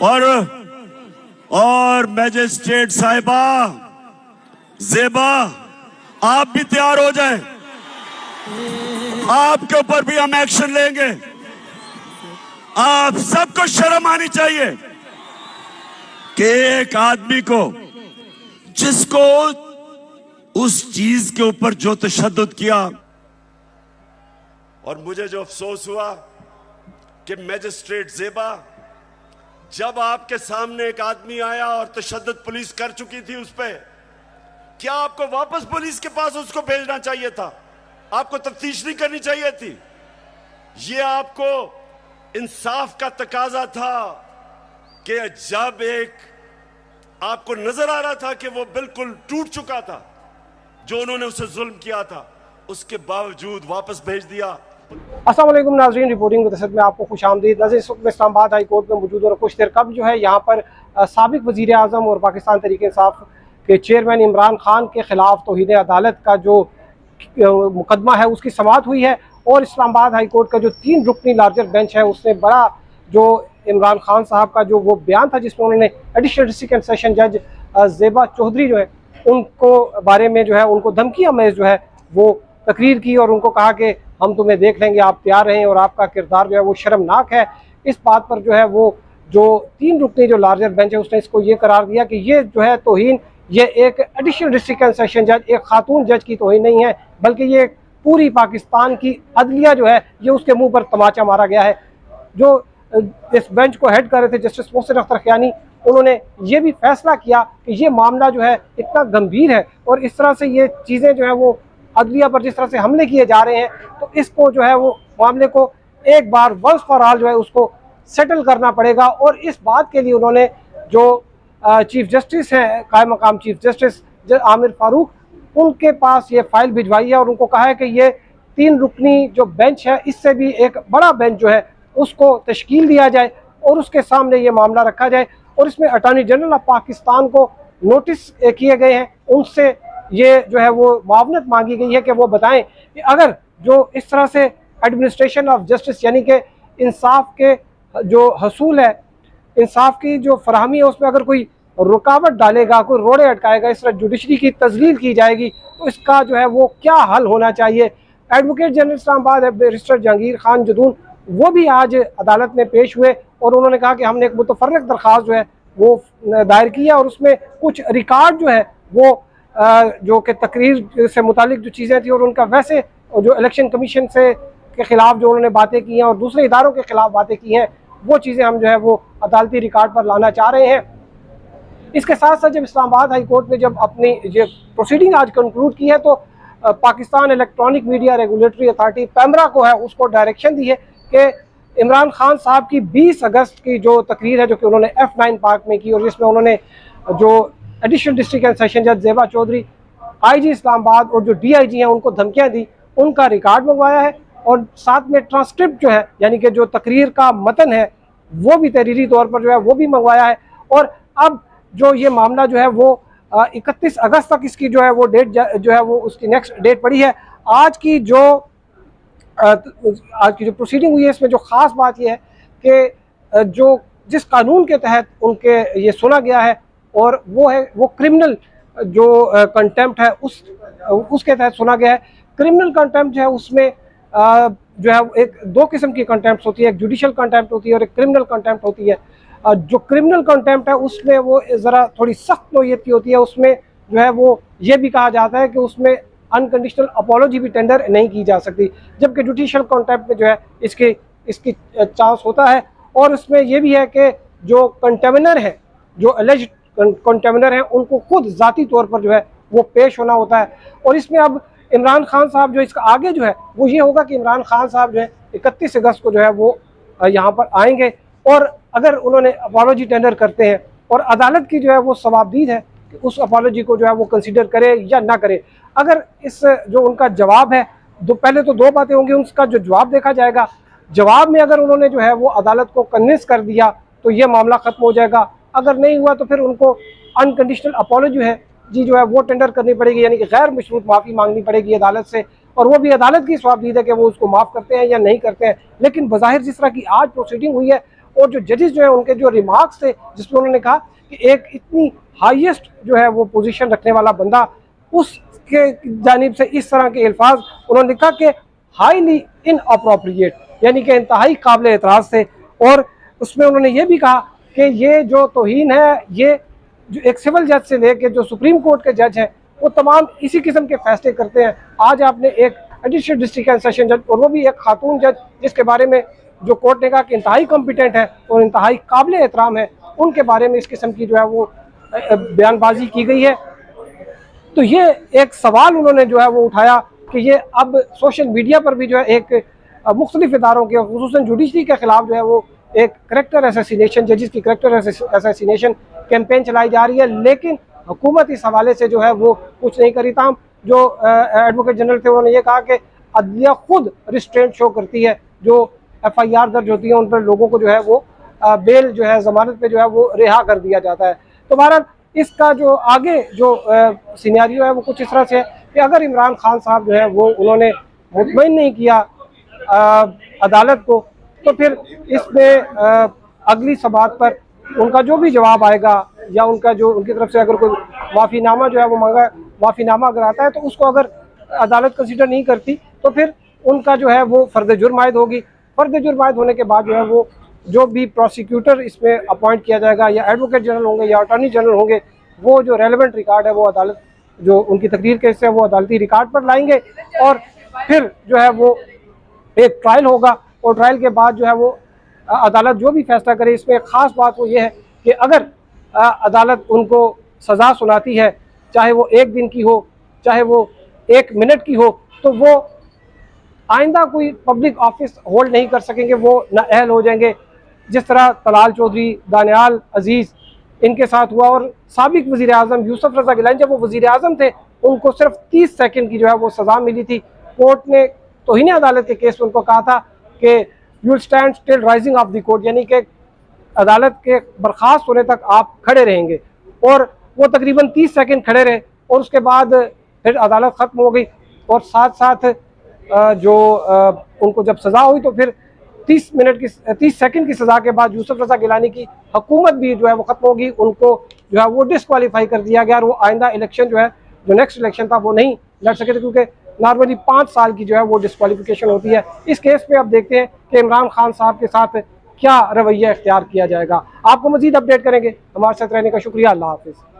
और मैजिस्ट्रेट साहिबा ज़ेबा, आप भी तैयार हो जाएं, आपके ऊपर भी हम एक्शन लेंगे। आप सबको शर्म आनी चाहिए कि एक आदमी को, जिसको उस चीज के ऊपर जो तशद्दुद किया, और मुझे जो अफसोस हुआ कि मैजिस्ट्रेट ज़ेबा, जब आपके सामने एक आदमी आया और तशद्दुद पुलिस कर चुकी थी उस पर, क्या आपको वापस पुलिस के पास उसको भेजना चाहिए था? आपको तफ्तीश नहीं करनी चाहिए थी? ये आपको इंसाफ का तकाजा था कि जब एक आपको नजर आ रहा था कि वो बिल्कुल टूट चुका था, जो उन्होंने उसे जुल्म किया था, उसके बावजूद वापस भेज दिया। अस्सलाम वालेकुम नाज़रीन, रिपोर्टिंग मुतसद में आपको खुशामदीद। नाज़रीन, इस वक्त इस्लामाबाद हाई कोर्ट में मौजूद और कुछ देर कबल जो है यहाँ पर साबिक वज़ीर आज़म और पाकिस्तान तहरीक इंसाफ के चेयरमैन इमरान खान के खिलाफ तौहीन अदालत का जो मुकदमा है उसकी समाअत हुई है। और इस्लामाबाद हाई कोर्ट का जो 3 रुकनी लार्जर बेंच है उसने बड़ा जो इमरान खान साहब का जो वो बयान था जिसमें उन्होंने एडिशनल डिस्ट्रिक्ट एंड सेशन जज ज़ेबा चौधरी जो है उनको बारे में जो है उनको धमकियाँ में जो है वो तकरीर की और उनको कहा कि हम तुम्हें देख लेंगे, आप तैयार रहें और आपका किरदार जो है वो शर्मनाक है। इस बात पर जो है वो जो 3 रुकनी जो लार्जर बेंच है उसने इसको ये करार दिया कि ये जो है तौहीन, ये एक एडिशनल डिस्ट्रिक्ट एंड सेशन जज, एक खातून जज की तौहीन नहीं है, बल्कि ये पूरी पाकिस्तान की अदलिया जो है ये उसके मुंह पर तमाचा मारा गया है। जो इस बेंच को हेड कर रहे थे जस्टिस मोहसिन अख्तर खयानी, उन्होंने ये भी फैसला किया कि ये मामला जो है इतना गंभीर है और इस तरह से ये चीज़ें जो है वो अदलिया पर जिस तरह से हमले किए जा रहे हैं, तो इसको जो है वो मामले को एक बार वंस फॉर ऑल जो है उसको सेटल करना पड़ेगा। और इस बात के लिए उन्होंने जो चीफ जस्टिस हैं, कायम मकाम चीफ जस्टिस आमिर फारूक, उनके पास ये फाइल भिजवाई है और उनको कहा है कि ये 3 रुकनी जो बेंच है इससे भी एक बड़ा बेंच जो है उसको तश्कील दिया जाए और उसके सामने ये मामला रखा जाए। और इसमें अटॉर्नी जनरल ऑफ पाकिस्तान को नोटिस किए गए हैं, उनसे ये जो है वो मावनत मांगी गई है कि वो बताएं कि अगर जो इस तरह से एडमिनिस्ट्रेशन ऑफ जस्टिस यानी कि इंसाफ के जो हसूल है, इंसाफ की जो फरहमी है उसमें अगर कोई रुकावट डालेगा, कोई रोड़े अटकाएगा, इस तरह जुडिशरी की तजलील की जाएगी, तो इसका जो है वो क्या हल होना चाहिए। Advocate general Islamabad barrister Jahangir Khan Jadoon वो भी आज अदालत में पेश हुए और उन्होंने कहा कि हमने एक मुतफर्रिक दरख्वास्त जो है वो दायर किया और उसमें कुछ रिकॉर्ड जो है वो जो कि तकरीर से मुतालिक जो चीज़ें थी और उनका वैसे जो इलेक्शन कमीशन से के ख़िलाफ़ जो उन्होंने बातें की हैं और दूसरे इदारों के ख़िलाफ़ बातें की हैं, वो चीज़ें हम जो है वो अदालती रिकॉर्ड पर लाना चाह रहे हैं। इसके साथ साथ जब इस्लामाबाद हाई कोर्ट ने जब अपनी ये प्रोसीडिंग आज कंक्लूड की है तो Pakistan electronic media regulatory authority PEMRA को है उसको डायरेक्शन दी है कि इमरान खान साहब की 20 अगस्त की जो तकरीर है जो कि उन्होंने F9 पार्क में की और जिसमें उन्होंने जो एडिशनल डिस्ट्रिक्ट एंड सेशन जज ज़ेबा चौधरी, IG इस्लामाबाद और जो DIG हैं उनको धमकियां दी, उनका रिकॉर्ड मंगवाया है और साथ में ट्रांसक्रिप्ट जो है यानी कि जो तकरीर का मतन है वो भी तहरीरी तौर पर जो है वो भी मंगवाया है। और अब जो ये मामला जो है वो 31 अगस्त तक इसकी जो है वो डेट जो है वो उसकी नेक्स्ट डेट पड़ी है। आज की जो प्रोसीडिंग हुई है इसमें जो ख़ास बात यह है कि जो जिस कानून के तहत उनके ये सुना गया है और वो है वो क्रिमिनल जो कंटेम्प्ट है उसके तहत सुना गया है। क्रिमिनल कंटेम्प्ट जो है उसमें जो है एक 2 किस्म की कंटेम्प्ट होती है, एक जुडिशल कंटेम्प्ट होती है और एक क्रिमिनल कंटेम्प्ट होती है। जो क्रिमिनल कंटेम्प्ट है उसमें वो ज़रा थोड़ी सख्त नोयत की होती है, उसमें जो है वो ये भी कहा जाता है कि उसमें अनकंडीशनल अपॉलॉजी भी टेंडर नहीं की जा सकती, जबकि जुडिशल कंटेम्प्ट में जो है इसकी चांस होता है। और उसमें यह भी है कि जो कंटेमिनर है, जो एलिज्ड कंटेमिनर हैं, उनको खुद ज़ाती तौर पर जो है वो पेश होना होता है। और इसमें अब इमरान खान साहब जो इसका आगे जो है वो ये होगा कि इमरान खान साहब जो है 31 अगस्त को जो है वो यहाँ पर आएंगे और अगर उन्होंने अपॉलॉजी टेंडर करते हैं और अदालत की जो है वो सवाबदीद है कि उस अपॉलॉजी को जो है वो कंसीडर करे या ना करे। अगर इस जो उनका जवाब है, पहले तो 2 बातें होंगी, उसका जो जवाब देखा जाएगा, जवाब में अगर उन्होंने जो है वो अदालत को कन्विंस कर दिया तो ये मामला ख़त्म हो जाएगा, अगर नहीं हुआ तो फिर उनको अनकंडीशनल अपॉलॉजी है जी जो है वो टेंडर करनी पड़ेगी, यानी कि गैर मशरूत माफ़ी मांगनी पड़ेगी अदालत से और वो भी अदालत की सवाबदीद है कि वो उसको माफ़ करते हैं या नहीं करते हैं। लेकिन बज़ाहिर जिस तरह की आज प्रोसीडिंग हुई है और जो जजेस जो है उनके जो रिमार्क्स थे जिसमें उन्होंने कहा कि एक इतनी हाईएस्ट जो है वो पोजीशन रखने वाला बंदा, उसके जानिब से इस तरह के अल्फाज उन्होंने कहा कि हाईली इनअप्रोप्रिएट, यानी कि इंतहाई काबिल एतराज़ थे। और उसमें उन्होंने ये भी कहा कि ये जो तौहीन है, ये जो एक सिविल जज से लेके जो सुप्रीम कोर्ट के जज हैं वो तमाम इसी किस्म के फैसले करते हैं। आज आपने एक एडिशनल डिस्ट्रिक्ट एंड सेशन जज, और वो भी एक खातून जज, जिसके बारे में जो कोर्ट ने कहा कि इंतहाई कॉम्पिटेंट है और इंतहाई काबिल एहतराम है, उनके बारे में इस किस्म की जो है वो बयानबाजी की गई है। तो ये एक सवाल उन्होंने जो है वो उठाया कि ये अब सोशल मीडिया पर भी जो है एक मुख्तलिफ इदारों के, खुसूसन जुडिशरी के खिलाफ जो है वो एक करैक्टर असैसिनेशन, जजेस की करैक्टर असैसिनेशन कैंपेन चलाई जा रही है, लेकिन हुकूमत इस हवाले से जो है वो कुछ नहीं करी। ताम जो एडवोकेट जनरल थे उन्होंने ये कहा कि अदलिया खुद रिस्ट्रेंट शो करती है, जो FIR दर्ज होती है उन पर लोगों को जो है वो बेल जो है ज़मानत पे जो है वो रिहा कर दिया जाता है। तो बहरहाल इसका जो आगे जो सिनेरियो है वो कुछ इस तरह से है कि अगर इमरान खान साहब जो है वो उन्होंने मुतमईन नहीं किया अदालत को, तो फिर इसमें अगली समाअत पर उनका जो भी जवाब आएगा या उनका जो उनकी तरफ से अगर कोई माफ़ीनामा जो है वो मांगा, माफ़ीनामा अगर आता है तो उसको अगर अदालत कंसिडर नहीं करती तो फिर उनका जो है वो फ़र्द जुर्म आयद होगी। फ़र्द जुर्म आयद होने के बाद जो है वो जो भी प्रोसिक्यूटर इसमें अपॉइंट किया जाएगा, या एडवोकेट जनरल होंगे या अटॉर्नी जनरल होंगे, वो जो रेलेवेंट रिकॉर्ड है वो अदालत जो उनकी तकरीर के हिस्से है वो अदालती रिकॉर्ड पर लाएंगे, और फिर जो है वो एक ट्रायल होगा, और ट्रायल के बाद जो है वो अदालत जो भी फैसला करे। इसमें ख़ास बात वो ये है कि अगर अदालत उनको सज़ा सुनाती है, चाहे वो 1 दिन की हो, चाहे वो 1 मिनट की हो, तो वो आइंदा कोई पब्लिक ऑफिस होल्ड नहीं कर सकेंगे, वो नाअहल हो जाएंगे। जिस तरह तलाल चौधरी, दानियाल अजीज़ इनके साथ हुआ, और साबिक वज़ीर आज़म यूसुफ रज़ा गिलानी जब वो वज़ीर आज़म थे उनको सिर्फ 30 सेकंड की जो है वो सज़ा मिली थी। कोर्ट ने तौहीन अदालत के केस में उनको कहा था कि you will stand till rising of the court, यानी कि अदालत के बर्खास्त होने तक आप खड़े रहेंगे, और वो तकरीबन 30 सेकंड खड़े रहे, और उसके बाद फिर अदालत ख़त्म हो गई। और साथ साथ जो उनको जब सज़ा हुई तो फिर 30 सेकंड की सज़ा के बाद यूसुफ रज़ा गिलानी की हुकूमत भी जो है वो ख़त्म होगी, उनको जो है वो डिस्क्वालीफाई कर दिया गया, और वो आइंदा इलेक्शन जो है, जो नेक्स्ट इलेक्शन था वो नहीं लड़ सके थे, क्योंकि नॉर्मली 5 साल की जो है वो डिस्क्वालिफिकेशन होती है। इस केस में अब देखते हैं कि इमरान खान साहब के साथ क्या रवैया इख्तियार किया जाएगा। आपको मज़ीद अपडेट करेंगे। हमारे साथ रहने का शुक्रिया। अल्लाह हाफ़िज़।